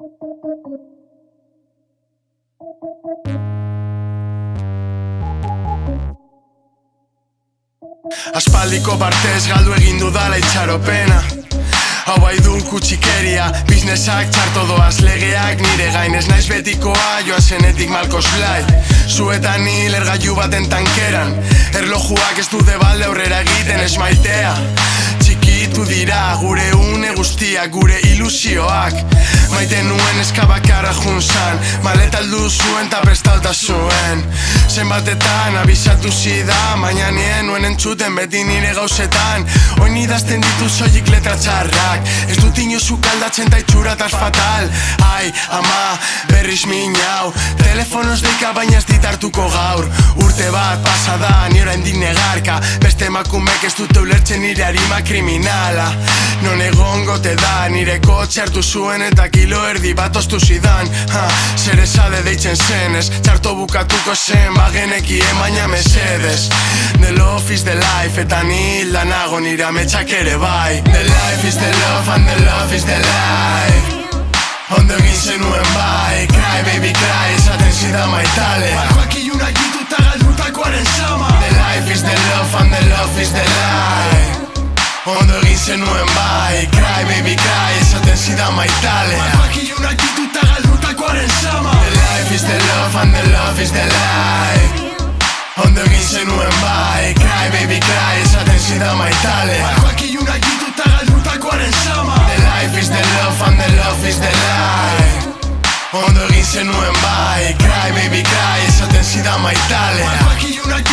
Aspaldiko partez galdu egin dudala itxaropena. Hau bai dun kutsikeria, biznesak txarto doaz, legeak nire gain. Ez naiz betikoa, joan zenetik malkos blai. Zuetan hil ergailu baten tankeran, erlojuak ez du debalde aurrera egiten ez maitea. Txikitu dira gure une guztiak, gure ilusioak. Maite nuen eskabakarra junzan, maleta aldu zuen ta prestalta zuen. Zenbatetan abisatu zida, baina nien nuen entzuten beti nire gauzetan. Oin idazten ditu soilik letra txarrak, ez dut inozuk aldatzen ta itxurataz fatal. Ai, ama, berriz minau, telefonoz deika baina ez ditartuko gaur. Urte bat pasada, ni oraindik negarka, beste emakumek ez dute ulertzen nire arima kriminala. Non egongo te da, nire kotxe hartu zuen eta kilo erdi bat oztu zidan. Zer esade deitzen zenez, txarto bukatuko zen, bagenekien baina mesedez. The love is the life, eta ni hilda nago nire ametsak ere bai. The life is the love and the love is the life. Ondo egin zenuen bai, cry baby cry, esaten zida maitale. Barkoak ilunak dituta galdutakoaren sama. The life is the love and the love is the life. Ondo egin zenuen bai, cry baby cry, esaten zida maitale. Barkoak ilunak dituta galdutakoaren sama. The life is the love and the love is the life. Ondo egin zenuen bai, cry baby cry, esaten zida maitale. Barkoak ilunak dituta galdutakoaren sama. The life is the love and the love is the life. Ondo egin zenuen bai, cry baby cry, esaten zida maitale. Barkoak ilunak